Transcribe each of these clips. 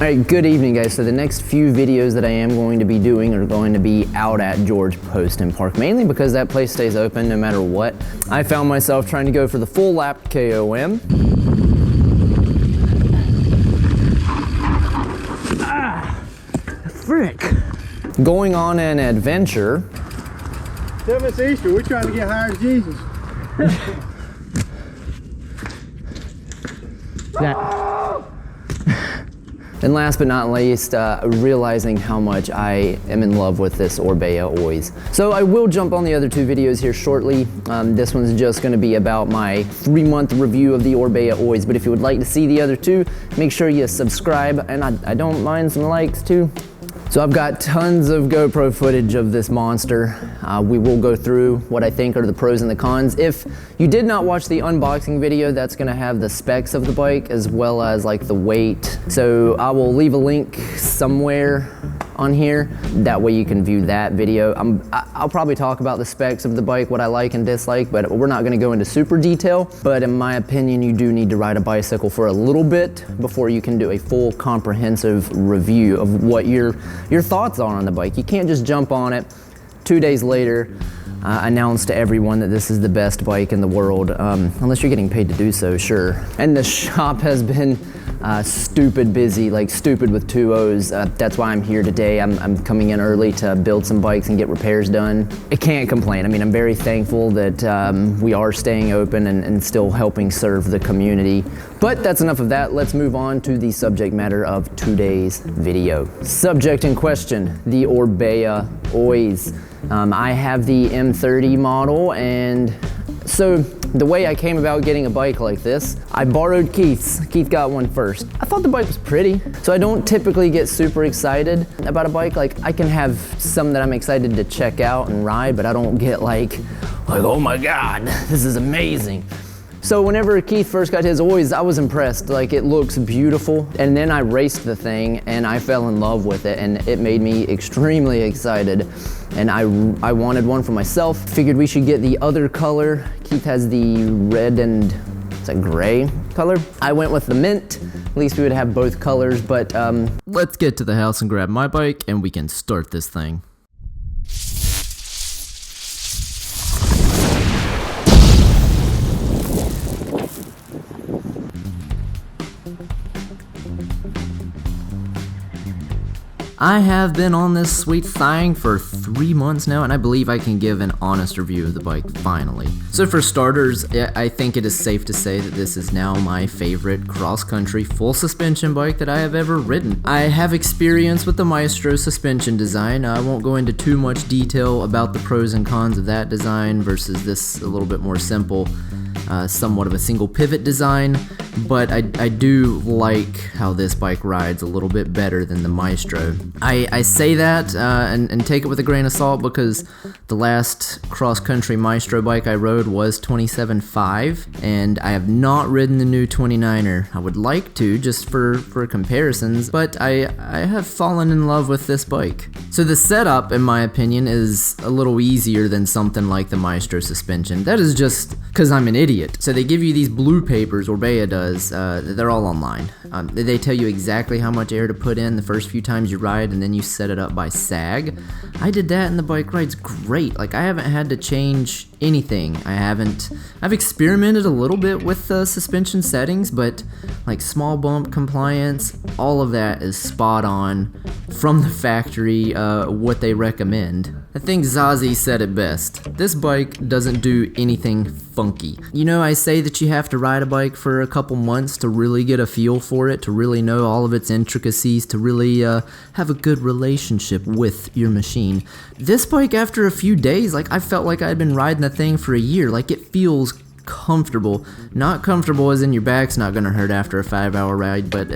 Alright, good evening guys. So the next few videos that I am going to be doing are going to be out at George Poston Park, mainly because that place stays open no matter what. I found myself trying to go for the full lap KOM. Frick. Going on an adventure. Tell us Easter, we're trying to get higher as Jesus. And last but not least, realizing how much I am in love with this Orbea Oiz. So I will jump on the other two videos here shortly. This one's just gonna be about my 3-month review of the Orbea Oiz, but if you would like to see the other two, make sure you subscribe, and I don't mind some likes too. So I've got tons of GoPro footage of this monster. We will go through what I think are the pros and the cons. If you did not watch the unboxing video, that's gonna have the specs of the bike as well as like the weight. So I will leave a link somewhere on here. That way you can view that video. I'll probably talk about the specs of the bike, what I like and dislike, but we're not gonna go into super detail. But in my opinion, you do need to ride a bicycle for a little bit before you can do a full comprehensive review of what your thoughts are on the bike. You can't just jump on it 2 days later, announce to everyone that this is the best bike in the world, unless you're getting paid to do so, sure. And the shop has been stupid busy, like stupid with 2 O's. That's why I'm here today. I'm coming in early to build some bikes and get repairs done. I can't complain. I mean, I'm very thankful that we are staying open and still helping serve the community. But that's enough of that. Let's move on to the subject matter of today's video. Subject in question, the Orbea Oiz. I have the M30 model, and so the way I came about getting a bike like this, I borrowed Keith's. Keith got one first. I thought the bike was pretty, so I don't typically get super excited about a bike. Like, I can have some that I'm excited to check out and ride, but I don't get like, oh my God, this is amazing. So whenever Keith first got his Oiz, I was impressed. Like, it looks beautiful. And then I raced the thing and I fell in love with it, and it made me extremely excited. And I wanted one for myself. Figured we should get the other color. Keith has the red and, is that gray color? I went with the mint. At least we would have both colors, but let's get to the house and grab my bike and we can start this thing. I have been on this sweet thing for 3 months now, and I believe I can give an honest review of the bike finally. So for starters, I think it is safe to say that this is now my favorite cross-country full suspension bike that I have ever ridden. I have experience with the Maestro suspension design. I won't go into too much detail about the pros and cons of that design versus this a little bit more simple, somewhat of a single pivot design, but I do like how this bike rides a little bit better than the Maestro. I say that and take it with a grain of salt, because the last cross-country Maestro bike I rode was 27.5, and I have not ridden the new 29er. I would like to, just for comparisons, but I have fallen in love with this bike. So the setup, in my opinion, is a little easier than something like the Maestro suspension. That is just because I'm an idiot. So they give you these blue papers, Orbea does, they're all online. They tell you exactly how much air to put in the first few times you ride, and then you set it up by sag. I did that and the bike rides great. Like, I haven't had to change anything. I've experimented a little bit with the suspension settings, but like small bump compliance, all of that is spot on from the factory, what they recommend. I think Zazie said it best. This bike doesn't do anything funky. You know, I say that you have to ride a bike for a couple months to really get a feel for it, to really know all of its intricacies, to really have a good relationship with your machine. This bike, after a few days, like, I felt like I'd been riding the thing for a year. Like, it feels comfortable. Not comfortable as in your back's not gonna hurt after a 5-hour ride, but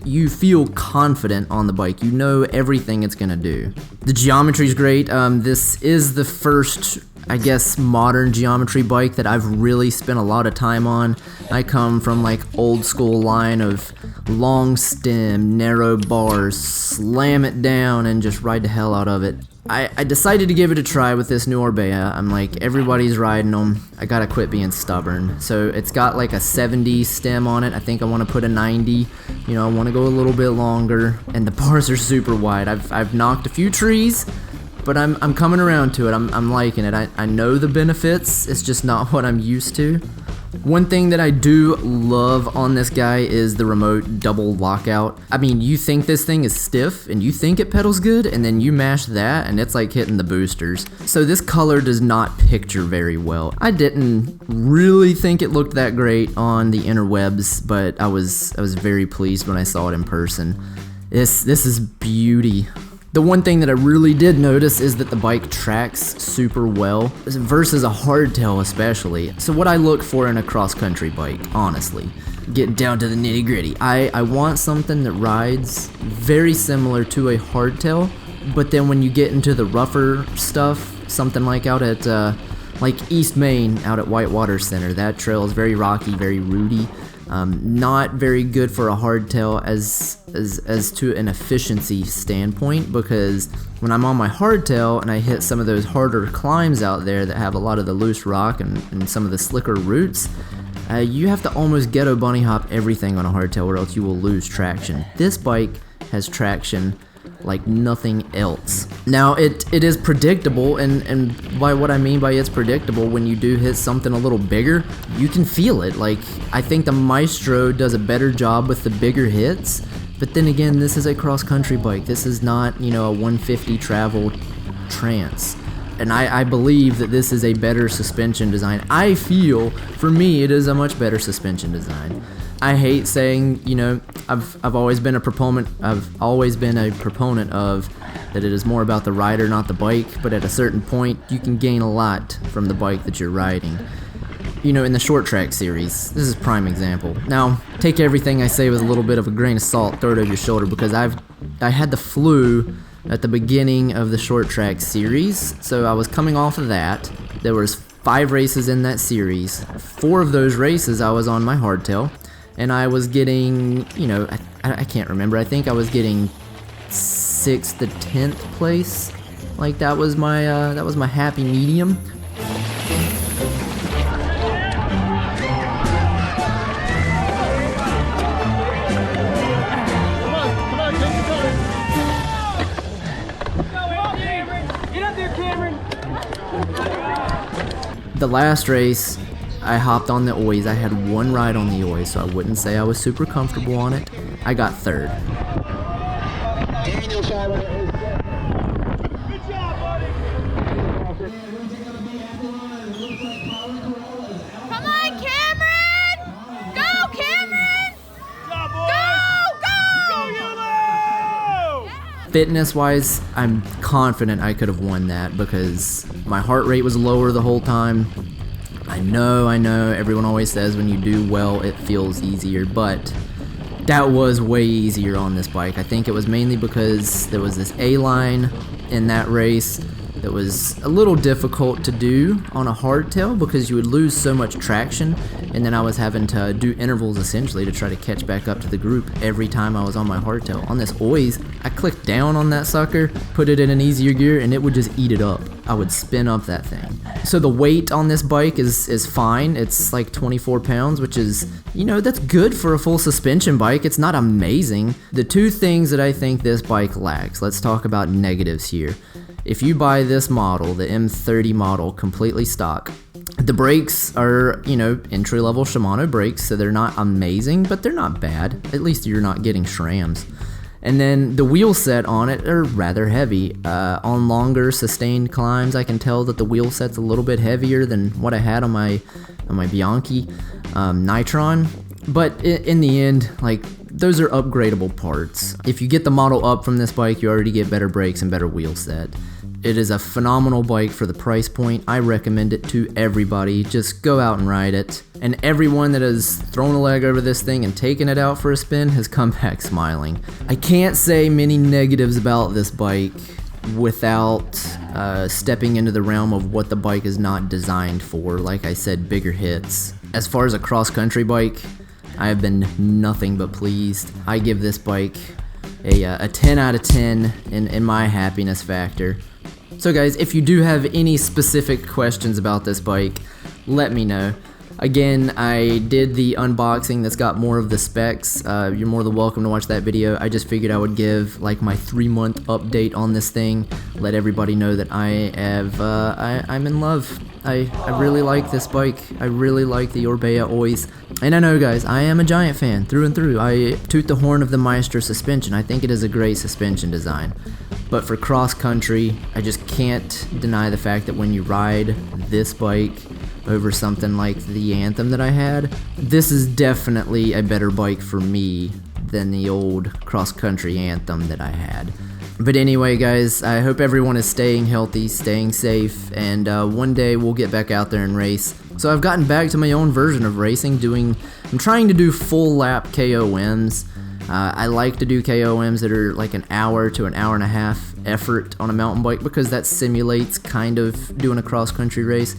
you feel confident on the bike. You know everything it's gonna do. The geometry's great. This is the first, I guess, modern geometry bike that I've really spent a lot of time on. I come from like old school line of long stem, narrow bars, slam it down and just ride the hell out of it. I decided to give it a try with this new Orbea. I'm like, everybody's riding them. I gotta quit being stubborn. So it's got like a 70 stem on it. I think I want to put a 90. You know, I want to go a little bit longer. And the bars are super wide. I've knocked a few trees, but I'm coming around to it. I'm liking it. I know the benefits. It's just not what I'm used to. One thing that I do love on this guy is the remote double lockout. I mean, you think this thing is stiff and you think it pedals good, and then you mash that and it's like hitting the boosters. So this color does not picture very well. I didn't really think it looked that great on the interwebs, but I was very pleased when I saw it in person. This is beauty. The one thing that I really did notice is that the bike tracks super well versus a hardtail especially. So what I look for in a cross-country bike, honestly, getting down to the nitty-gritty, I want something that rides very similar to a hardtail, but then when you get into the rougher stuff, something like out at like East Main out at Whitewater Center, that trail is very rocky, very rooty. Not very good for a hardtail as to an efficiency standpoint, because when I'm on my hardtail and I hit some of those harder climbs out there that have a lot of the loose rock and some of the slicker roots, you have to almost ghetto bunny hop everything on a hardtail or else you will lose traction. This bike has traction like nothing else. Now it is predictable, and by what I mean by it's predictable, when you do hit something a little bigger, you can feel it. Like, I think the Maestro does a better job with the bigger hits, but then again, this is a cross-country bike. This is not, you know, a 150 travel trance. And I believe that this is a better suspension design. I feel, for me, it is a much better suspension design. I hate saying, you know, I've always been a proponent of that it is more about the rider, not the bike, but at a certain point, you can gain a lot from the bike that you're riding. You know, in the short track series, this is a prime example. Now, take everything I say with a little bit of a grain of salt, throw it over your shoulder, because I had the flu at the beginning of the short track series, so I was coming off of that. There was 5 races in that series. 4 of those races I was on my hardtail, and I was getting, you know, I can't remember, I think I was getting 6th to 10th place. Like, that was my happy medium. The last race, I hopped on the Oiz. I had 1 ride on the Oiz, so I wouldn't say I was super comfortable on it. I got 3rd. Good job, buddy. Come on, Cameron! Go, Cameron! Good job, boys! Go, Yolo! Fitness-wise, I'm confident I could have won that because my heart rate was lower the whole time. I know, everyone always says when you do well, it feels easier, but that was way easier on this bike. I think it was mainly because there was this A-line in that race that was a little difficult to do on a hardtail because you would lose so much traction, and then I was having to do intervals essentially to try to catch back up to the group every time I was on my hardtail. On this Oiz, I clicked down on that sucker, put it in an easier gear, and it would just eat it up. I would spin up that thing. So the weight on this bike is fine. It's like 24 pounds, which is, you know, that's good for a full suspension bike. It's not amazing. The 2 things that I think this bike lacks, let's talk about negatives here. If you buy this model, the M30 model, completely stock, the brakes are, you know, entry-level Shimano brakes, so they're not amazing, but they're not bad. At least you're not getting SRAMs. And then the wheel set on it are rather heavy. On longer, sustained climbs, I can tell that the wheel set's a little bit heavier than what I had on my Bianchi Nitron. But in the end, like, those are upgradable parts. If you get the model up from this bike, you already get better brakes and better wheel set. It is a phenomenal bike for the price point. I recommend it to everybody. Just go out and ride it. And everyone that has thrown a leg over this thing and taken it out for a spin has come back smiling. I can't say many negatives about this bike without stepping into the realm of what the bike is not designed for. Like I said, bigger hits. As far as a cross-country bike, I have been nothing but pleased. I give this bike a 10 out of 10 in my happiness factor. So guys, if you do have any specific questions about this bike, let me know. Again, I did the unboxing that's got more of the specs. You're more than welcome to watch that video. I just figured I would give like my 3-month update on this thing, let everybody know that I'm in love. I really like this bike. I really like the Orbea Oiz. And I know guys, I am a Giant fan through and through. I toot the horn of the Maestro suspension. I think it is a great suspension design. But for cross country, I just can't deny the fact that when you ride this bike over something like the Anthem that I had, this is definitely a better bike for me than the old cross country Anthem that I had. But anyway guys, I hope everyone is staying healthy, staying safe, and one day we'll get back out there and race. So I've gotten back to my own version of racing, I'm trying to do full lap KOMs. I like to do KOMs that are like an hour to an hour and a half effort on a mountain bike because that simulates kind of doing a cross country race.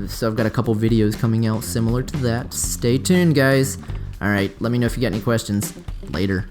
So I've got a couple videos coming out similar to that. Stay tuned guys. Alright, let me know if you got any questions. Later.